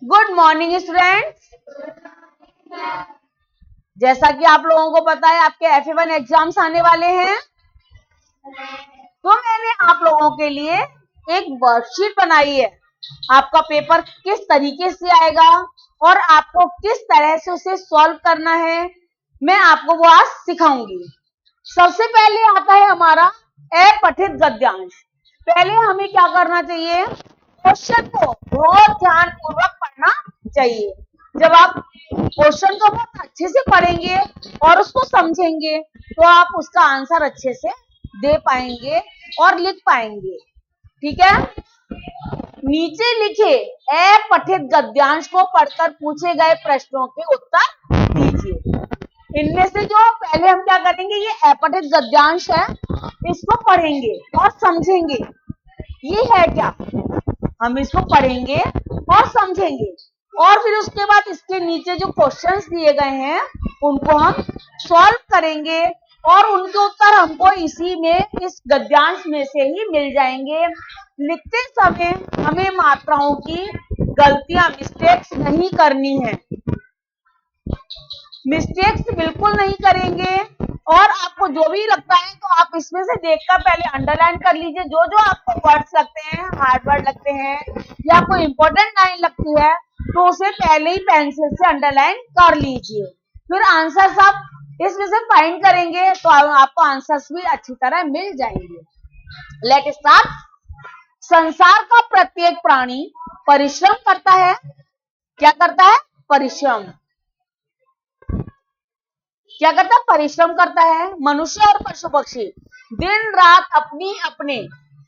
Good morning students. जैसा कि आप लोगों को पता है आपके FA1 एग्जाम्स आने वाले हैं, तो मैंने आप लोगों के लिए एक वर्कशीट बनाई है। आपका पेपर किस तरीके से आएगा और आपको किस तरह से उसे सॉल्व करना है, मैं आपको वो आज सिखाऊंगी। सबसे पहले आता है हमारा अपठित गद्यांश। पहले हमें क्या करना चाहिए, क्वेश्चन को बहुत ध्यानपूर्वक पढ़ना चाहिए। जब आप क्वेश्चन को बहुत अच्छे से पढ़ेंगे और उसको समझेंगे तो आप उसका आंसर अच्छे से दे पाएंगे और लिख पाएंगे। ठीक है, नीचे लिखे अपठित गद्यांश को पढ़कर पूछे गए प्रश्नों के उत्तर दीजिए। इनमें से जो पहले हम क्या करेंगे, ये अपठित गद्यांश है, इसको पढ़ेंगे और समझेंगे ये है क्या। हम इसको पढ़ेंगे और समझेंगे और फिर उसके बाद इसके नीचे जो क्वेश्चंस दिए गए हैं उनको हम सॉल्व करेंगे और उनके उत्तर हमको इसी में, इस गद्यांश में से ही मिल जाएंगे। लिखते समय हमें मात्राओं की गलतियां, मिस्टेक्स नहीं करनी है, मिस्टेक्स बिल्कुल नहीं करेंगे। और आपको जो भी लगता है तो आप इसमें से देखकर पहले अंडरलाइन कर लीजिए। जो जो आपको वर्ड्स लगते हैं, हार्ड वर्ड लगते हैं या कोई इंपॉर्टेंट लाइन लगती है तो उसे पहले ही पेंसिल से अंडरलाइन कर लीजिए। फिर आंसर्स आप इसमें से फाइंड करेंगे तो आपको आंसर्स भी अच्छी तरह मिल जाएंगे। Let start. संसार का प्रत्येक प्राणी परिश्रम करता है। क्या करता है? परिश्रम। क्या करता है? परिश्रम करता है। मनुष्य और पशु पक्षी दिन रात अपनी अपने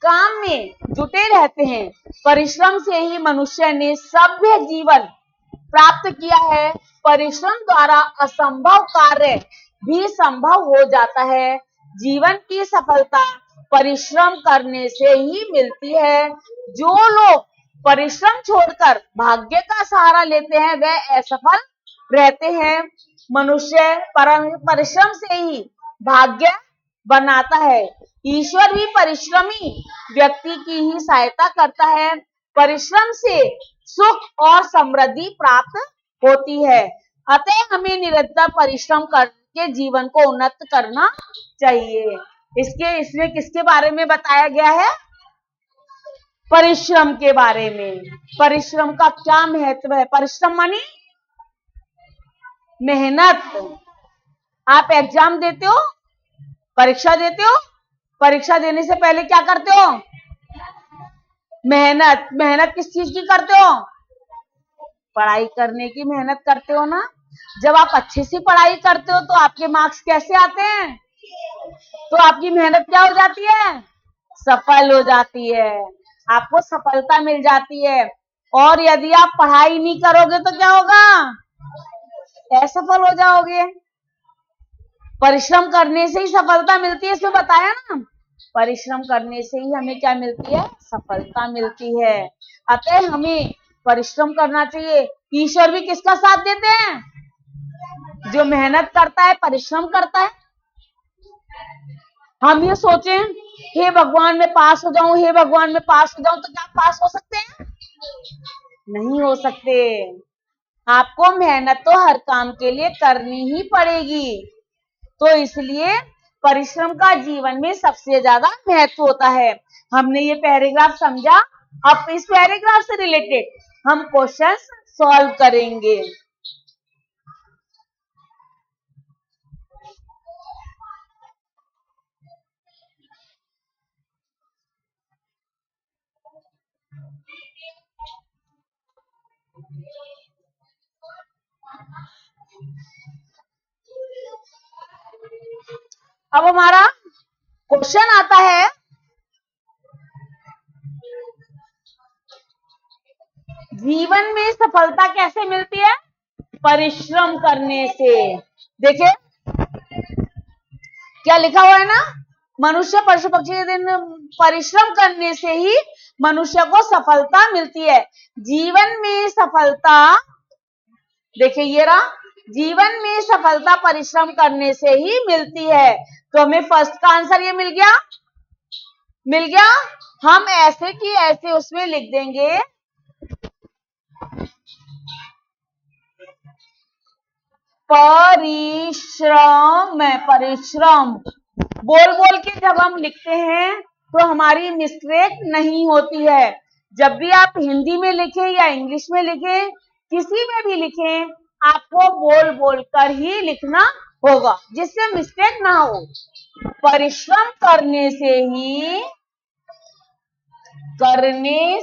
काम में जुटे रहते हैं। परिश्रम से ही मनुष्य ने सभ्य जीवन प्राप्त किया है। परिश्रम द्वारा असंभव कार्य भी संभव हो जाता है। जीवन की सफलता परिश्रम करने से ही मिलती है। जो लोग परिश्रम छोड़कर भाग्य का सहारा लेते हैं वह असफल रहते हैं। मनुष्य परिश्रम से ही भाग्य बनाता है। ईश्वर भी परिश्रमी व्यक्ति की ही सहायता करता है। परिश्रम से सुख और समृद्धि प्राप्त होती है। अतः हमें निरंतर परिश्रम करके जीवन को उन्नत करना चाहिए। इसमें किसके बारे में बताया गया है? परिश्रम के बारे में। परिश्रम का क्या महत्व है? परिश्रम मानी मेहनत। आप एग्जाम देते हो, परीक्षा देते हो, परीक्षा देने से पहले क्या करते हो? मेहनत। मेहनत किस चीज की करते हो? पढ़ाई करने की मेहनत करते हो ना। जब आप अच्छे से पढ़ाई करते हो तो आपके मार्क्स कैसे आते हैं? तो आपकी मेहनत क्या हो जाती है? सफल हो जाती है, आपको सफलता मिल जाती है। और यदि आप पढ़ाई नहीं करोगे तो क्या होगा? असफल हो जाओगे। परिश्रम करने से ही सफलता मिलती है, इसमें बताया ना। परिश्रम करने से ही हमें क्या मिलती है? सफलता मिलती है। अतः हमें परिश्रम करना चाहिए। ईश्वर भी किसका साथ देते हैं? जो मेहनत करता है, परिश्रम करता है। हम ये सोचें हे भगवान मैं पास हो जाऊं, हे भगवान मैं पास हो जाऊं, तो क्या पास हो सकते हैं? नहीं हो सकते। आपको मेहनत तो हर काम के लिए करनी ही पड़ेगी। तो इसलिए परिश्रम का जीवन में सबसे ज्यादा महत्व होता है। हमने ये पैराग्राफ समझा। अब इस पैराग्राफ से रिलेटेड हम क्वेश्चंस सॉल्व करेंगे। अब हमारा क्वेश्चन आता है, जीवन में सफलता कैसे मिलती है? परिश्रम करने से। देखिए क्या लिखा हुआ है ना, मनुष्य पशु पक्षी के दिन परिश्रम करने से ही मनुष्य को सफलता मिलती है। जीवन में सफलता, देखिए ये रहा, जीवन में सफलता परिश्रम करने से ही मिलती है। तो हमें फर्स्ट का आंसर ये मिल गया। मिल गया। हम ऐसे की ऐसे उसमें लिख देंगे परिश्रम है, परिश्रम। बोल बोल के जब हम लिखते हैं तो हमारी मिस्टेक नहीं होती है। जब भी आप हिंदी में लिखें या इंग्लिश में लिखें, किसी में भी लिखें, आपको बोल बोल कर ही लिखना होगा, जिससे मिस्टेक ना हो। परिश्रम करने से ही जीवन में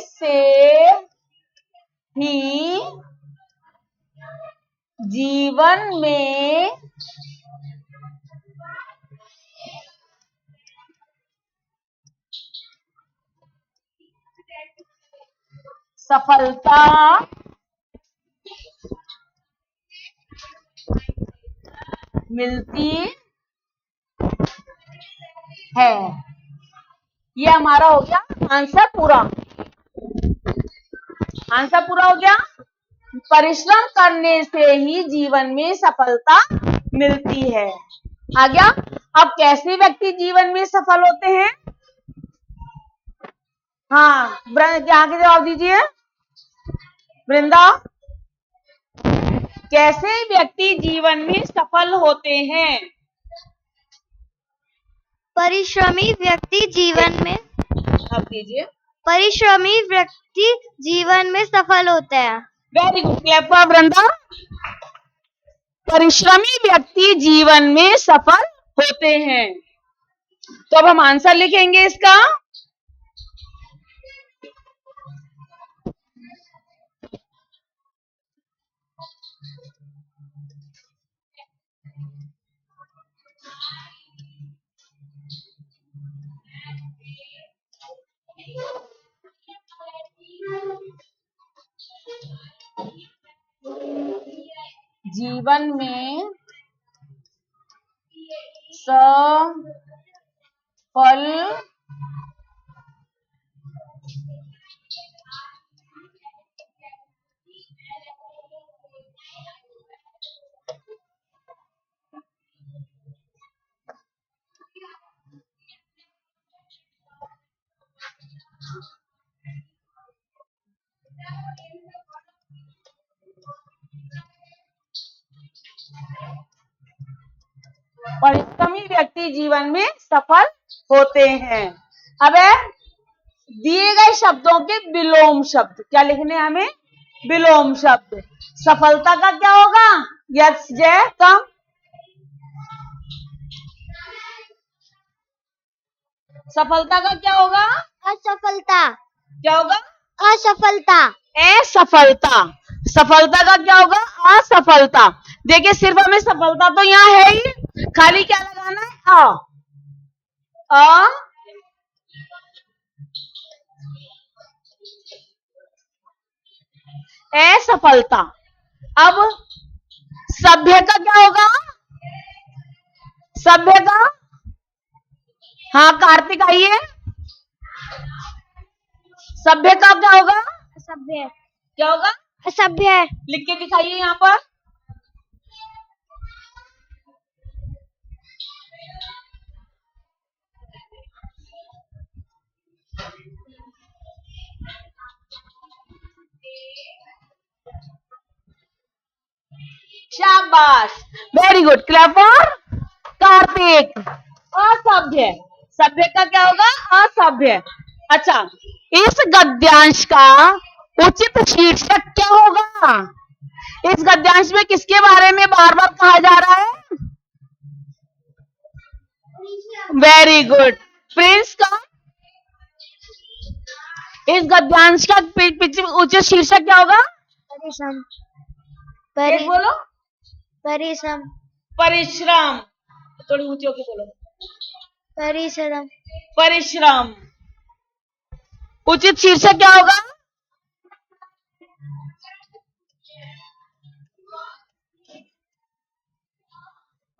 सफलता मिलती है। ये हमारा हो गया आंसर पूरा। आंसर पूरा हो गया। परिश्रम करने से ही जीवन में सफलता मिलती है। आ गया। अब कैसे व्यक्ति जीवन में सफल होते हैं? हाँ, यहाँ के जवाब दीजिए वृंदा। कैसे व्यक्ति जीवन में सफल होते हैं? परिश्रमी व्यक्ति जीवन में, अब दीजिए। परिश्रमी व्यक्ति जीवन में सफल होता है। वेरी गुड, क्लैप फॉर वृंदा। परिश्रमी व्यक्ति जीवन में सफल होते हैं। तो अब हम आंसर लिखेंगे इसका। जीवन में सफल परिश्रमी व्यक्ति जीवन में सफल होते हैं। अब दिए गए शब्दों के विलोम शब्द क्या लिखने हैं हमें? विलोम शब्द। सफलता का क्या होगा? यस जय कम। सफलता का क्या होगा? असफलता। क्या होगा? असफलता। असफलता। सफलता का क्या होगा? असफलता। देखिए सिर्फ हमें सफलता तो यहाँ है ही, खाली क्या लगाना है? असफलता। अब सभ्य का क्या होगा? सभ्य का, हाँ कार्तिक आइए। सभ्य का क्या होगा? असभ्य। क्या होगा? असभ्य। लिख के दिखाइए यहाँ पर। शाबाश, very good, clap for Kartik. असभ्य। सभ्य का क्या होगा? असभ्य। अच्छा, इस गद्यांश का उचित शीर्षक क्या होगा? इस गद्यांश में किसके बारे में बार बार कहा जा रहा है? वेरी गुड, प्रिंस का। इस गद्यांश का उचित शीर्षक क्या होगा? परिश्रम। बोलो। परिश्रम। परिश्रम। थोड़ी ऊंची होके बोलो। परिश्रम। परिश्रम। उचित शीर्षक क्या होगा?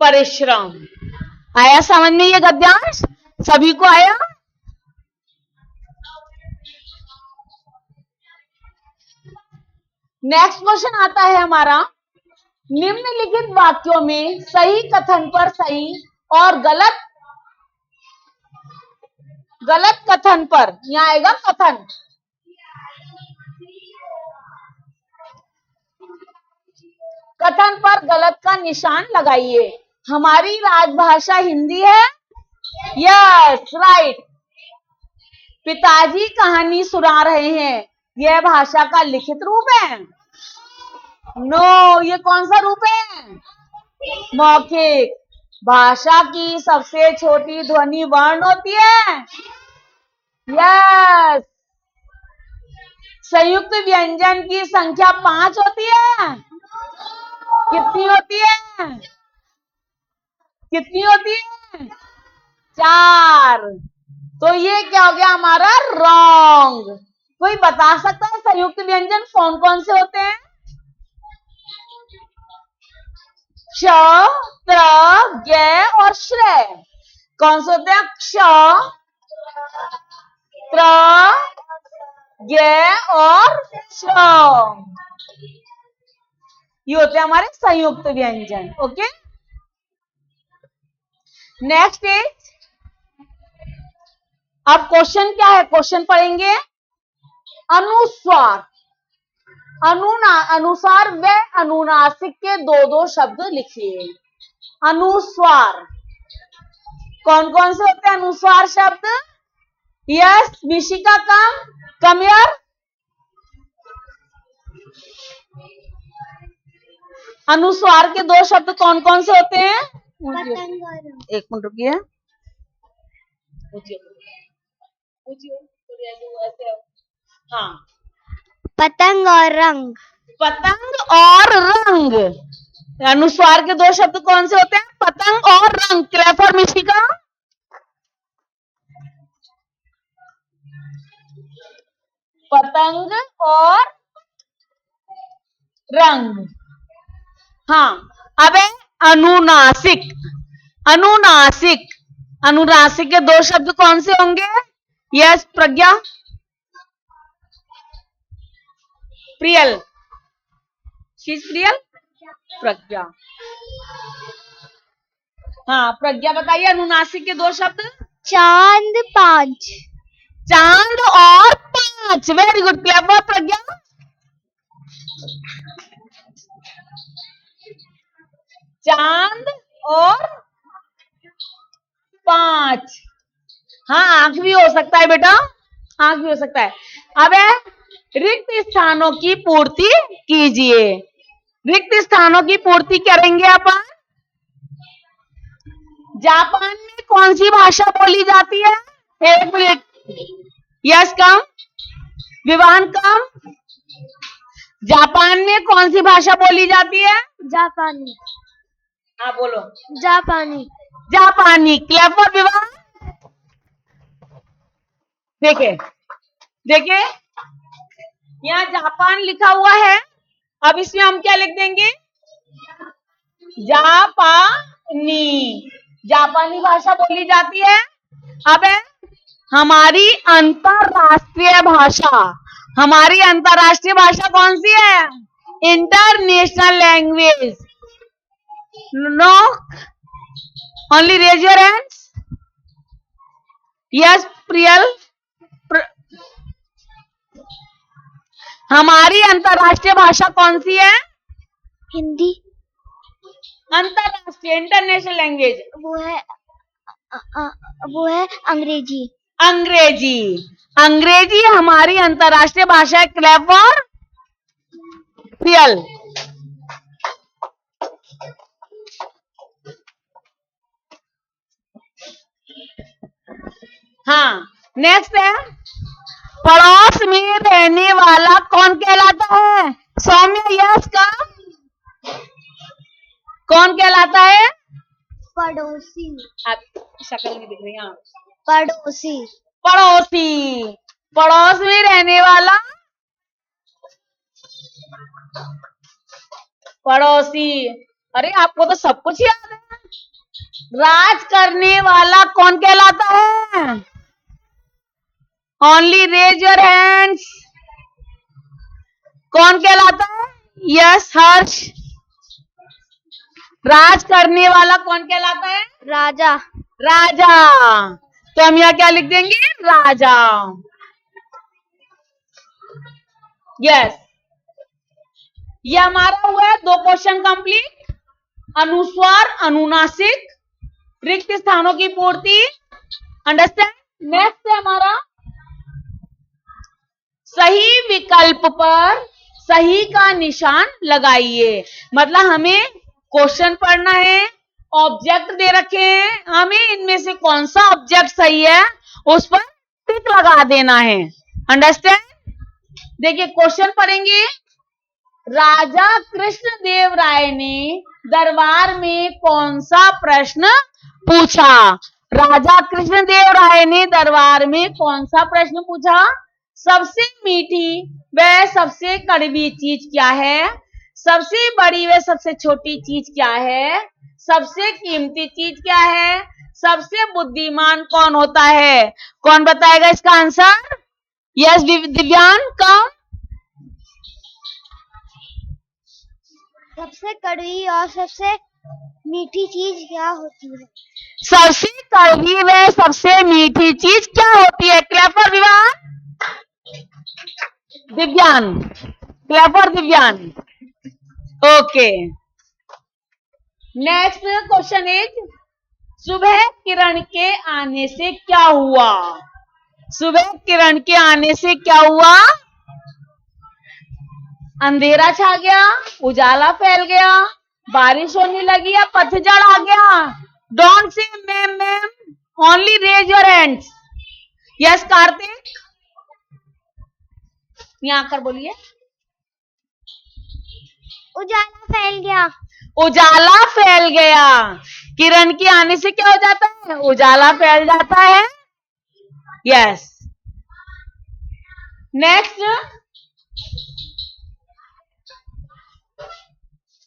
परिश्रम। आया समझ में ये गद्यांश? सभी को आया? नेक्स्ट क्वेश्चन आता है हमारा, निम्नलिखित वाक्यों में सही कथन पर सही और गलत कथन पर, यहां आएगा कथन, कथन पर गलत का निशान लगाइए। हमारी राजभाषा हिंदी है। Yes, right. पिताजी कहानी सुना रहे हैं, यह भाषा का लिखित रूप है। नो, ये कौन सा रूप है? मौखिक। भाषा की सबसे छोटी ध्वनि वर्ण होती है। यस। संयुक्त व्यंजन की संख्या 5 होती है। कितनी होती है? कितनी होती है? 4। तो ये क्या हो गया हमारा? रॉन्ग। कोई बता सकता है संयुक्त व्यंजन कौन कौन से होते हैं? क्ष, त्र, ज्ञ और श्रेय। कौन से होते हैं? क्ष, त्र, ज्ञ और श्र। ये होते हैं हमारे संयुक्त व्यंजन। ओके, नेक्स्ट इज, अब क्वेश्चन क्या है? क्वेश्चन पढ़ेंगे। अनुस्वार, अनुसार व अनुनासिक के दो शब्द लिखिए। अनुस्वार कौन कौन से होते हैं? अनुस्वार शब्द। Yes, Vishika come here. अनुस्वार के 2 शब्द कौन कौन से होते हैं? एक मिनट रुकिए। हाँ, पतंग और रंग। पतंग और रंग। अनुस्वार के 2 शब्द कौन से होते हैं? पतंग और रंग। Clap for Mishika. पतंग और रंग। हाँ, अब है अनुनासिक। अनुनासिक, अनुनासिक के 2 शब्द कौन से होंगे? यस, प्रज्ञा। प्रियल, शीज प्रियल। प्रज्ञा। हाँ, प्रज्ञा बताइए अनुनासिक के 2 शब्द। चांद, 5। चांद और 5। वेरी गुड, क्लैप फॉर प्रज्ञा। चांद और 5। हाँ, आंख भी हो सकता है बेटा, आंख भी हो सकता है। अब है रिक्त स्थानों की पूर्ति कीजिए। रिक्त स्थानों की पूर्ति करेंगे अपन। जापान में कौन सी भाषा बोली जाती है? 1 मिनट। यस, कम। विवान कम। जापान में कौन सी भाषा बोली जाती है? जापानी। हाँ, बोलो। जापानी। जापानी। Clap for Vivaan. देखिए देखिए, यहाँ जापान लिखा हुआ है। अब इसमें हम क्या लिख देंगे? जापानी। जापानी भाषा बोली जाती है। अब है हमारी अंतरराष्ट्रीय भाषा। हमारी अंतरराष्ट्रीय भाषा कौन सी है? International language. No, only raise your hands. Yes, Priyal. हमारी अंतरराष्ट्रीय भाषा कौन सी है? हिंदी। अंतरराष्ट्रीय, इंटरनेशनल लैंग्वेज वो है अंग्रेजी। अंग्रेजी। अंग्रेजी हमारी अंतरराष्ट्रीय भाषा है। Clap for Priyal. हाँ, नेक्स्ट है पड़ोस में रहने वाला कौन कहलाता है? सौम्य, यस का। कौन कहलाता है? पड़ोसी। आप शक्ल नहीं दिख रही। हाँ, पड़ोसी। पड़ोसी। पड़ोस में रहने वाला पड़ोसी। अरे, आपको तो सब कुछ याद है। राज करने वाला कौन कहलाता है? Only raise your hands. कौन कहलाता है? यस, हर्ष। राज करने वाला कौन कहलाता है? राजा। राजा। तो हम यहाँ क्या लिख देंगे? राजा। यस। ये हमारा हुआ है 2 क्वेश्चन कंप्लीट। अनुस्वार अनुनासिक रिक्त स्थानों की पूर्ति, अंडरस्टैंड। नेक्स्ट है हमारा सही विकल्प पर सही का निशान लगाइए। मतलब हमें क्वेश्चन पढ़ना है, ऑब्जेक्ट दे रखे हैं, हमें इनमें से कौन सा ऑब्जेक्ट सही है उस पर टिक लगा देना है, अंडरस्टैंड। देखिए क्वेश्चन पढ़ेंगे। राजा कृष्णदेव राय ने दरबार में कौन सा प्रश्न पूछा? राजा कृष्णदेव राय ने दरबार में कौन सा प्रश्न पूछा? सबसे मीठी व सबसे कड़वी चीज क्या है? सबसे बड़ी व सबसे छोटी चीज क्या है? सबसे कीमती चीज क्या है? सबसे बुद्धिमान कौन होता है? कौन बताएगा इसका आंसर? यस दिव्यांग, कम। सबसे कड़वी और सबसे मीठी चीज क्या होती है? सबसे कड़वी व सबसे मीठी चीज क्या होती है? क्लैपर दिव्यांग, क्लैपर दिव्यांग। ओके, नेक्स्ट क्वेश्चन इज सुबह किरण के आने से क्या हुआ? सुबह किरण के आने से क्या हुआ? अंधेरा छा गया, उजाला फैल गया, बारिश होने लगी या पतझड़ आ गया? Don't say ma'am ma'am, only raise your hands. Yes Kartik, यहां आकर बोलिए। उजाला फैल गया। उजाला फैल गया। किरण के आने से क्या हो जाता है? उजाला फैल जाता है। Yes, next.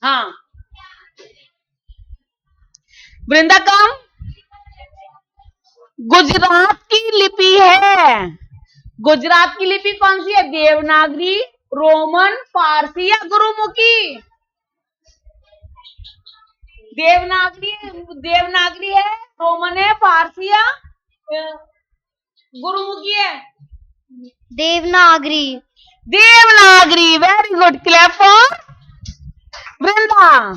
हाँ वृंदा कम। गुजरात की लिपि है, गुजरात की लिपि कौन सी है? देवनागरी, रोमन, फारसी या गुरुमुखी? देवनागरी है, रोमन है, फारसी या गुरुमुखी है? Devanagari. Devanagari, very good, clap for Vrinda.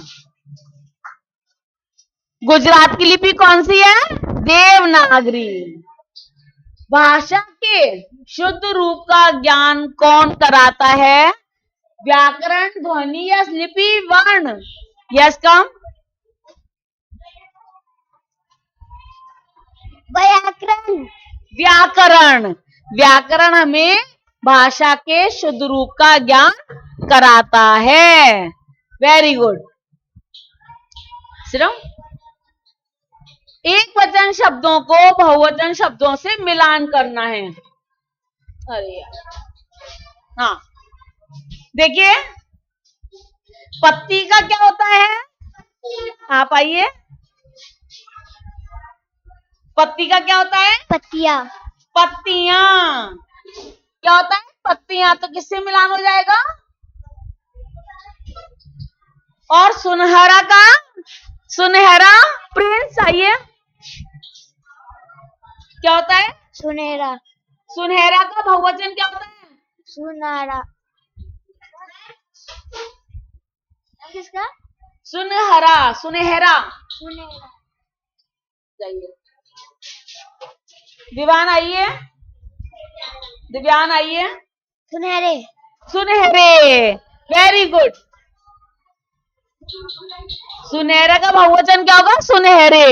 Gujarat की लिपि कौन सी है? देवनागरी। भाषा के शुद्ध रूप का ज्ञान कौन कराता है? व्याकरण, ध्वनि या लिपि, वर्ण? Yes come. व्याकरण। व्याकरण, व्याकरण हमें भाषा के शुद्ध रूप का ज्ञान कराता है। Very good. सिर्फ एक वचन शब्दों को बहुवचन शब्दों से मिलान करना है। अरे यार, हाँ देखिए, पत्ती का क्या होता है? आप आइए, पत्ती का क्या होता है? पत्तियां। पत्तियां क्या होता है? पत्तियां। तो किससे मिलान हो जाएगा? और सुनहरा का? सुनहरा, प्रिंस आइए, क्या होता है? सुनहरा। सुनहरा का बहुवचन क्या होता है? सुनहरा। किसका? सुनहरा, सुनहरा। सुनहरा। जाइए, दिवान आइए, दिव्यान आइए। सुनहरे। सुनहरे, वेरी गुड। सुनहरा का बहुवचन क्या होगा? सुनहरे।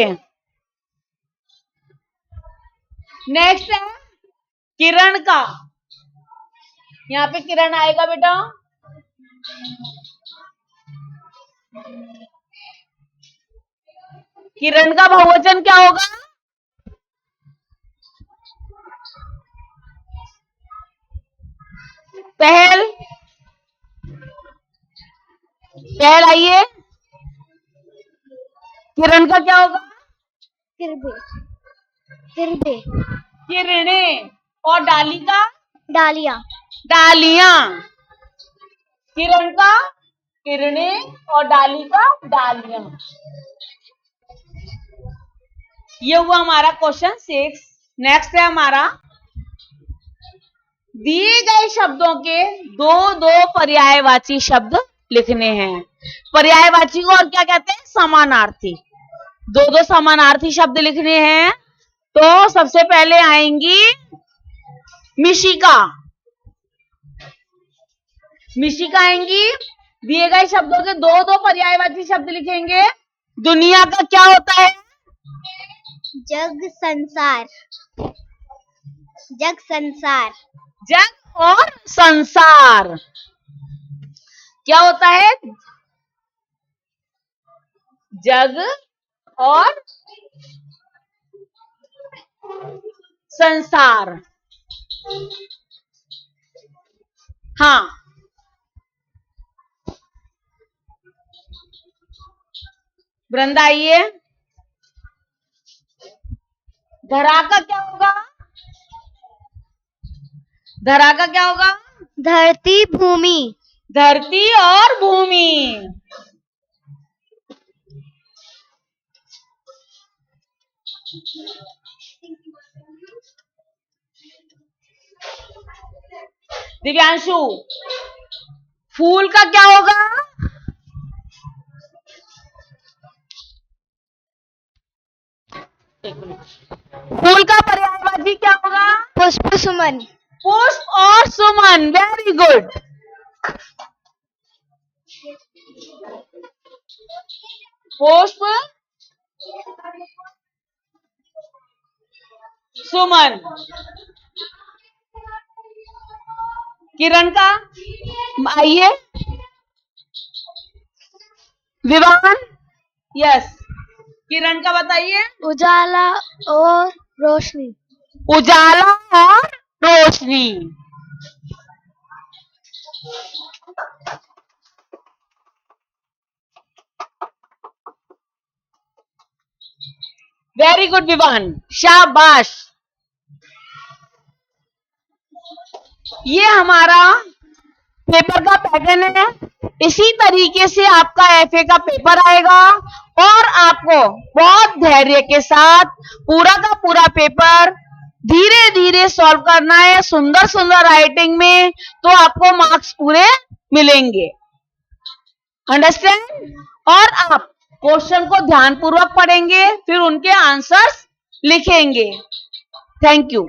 नेक्स्ट है किरण का। यहाँ पे किरण आएगा बेटा। किरण का बहुवचन क्या होगा? पहल, पहल आइए। किरण का क्या होगा? किरबे। किरबे। किरणें। और डाली का? डालियां। डालियां। किरण का किरणें और डाली का डालियां। ये हुआ हमारा क्वेश्चन 6। नेक्स्ट है हमारा दिए गए शब्दों के दो दो पर्यायवाची शब्द लिखने हैं। पर्यायवाची को और क्या कहते हैं? समानार्थी। दो समानार्थी शब्द लिखने हैं। तो सबसे पहले आएंगी मिशिका। मिशिका आएंगी। दिए गए शब्दों के दो पर्यायवाची शब्द लिखेंगे। दुनिया का क्या होता है? जग संसार। जग संसार। जग और संसार क्या होता है? जग और संसार। हाँ, वृंदा आइए। धरा का क्या होगा? धरा का क्या होगा? धरती भूमि। धरती और भूमि। दिव्यांशु, फूल का क्या होगा? फूल का पर्यायवाची क्या होगा? पुष्प सुमन। पुष्प और सुमन। Very good. पुष्प सुमन। किरण का आइए। विवान। यस, किरण का बताइए। उजाला और रोशनी। उजाला और रोशनी। वेरी गुड विवान, शाबाश। ये हमारा पेपर का पैटर्न है। इसी तरीके से आपका एफए का पेपर आएगा और आपको बहुत धैर्य के साथ पूरा का पूरा पेपर धीरे धीरे सॉल्व करना है, सुंदर सुंदर राइटिंग में, तो आपको मार्क्स पूरे मिलेंगे। अंडरस्टैंड? और आप क्वेश्चन को ध्यानपूर्वक पढ़ेंगे, फिर उनके आंसर्स लिखेंगे। Thank you.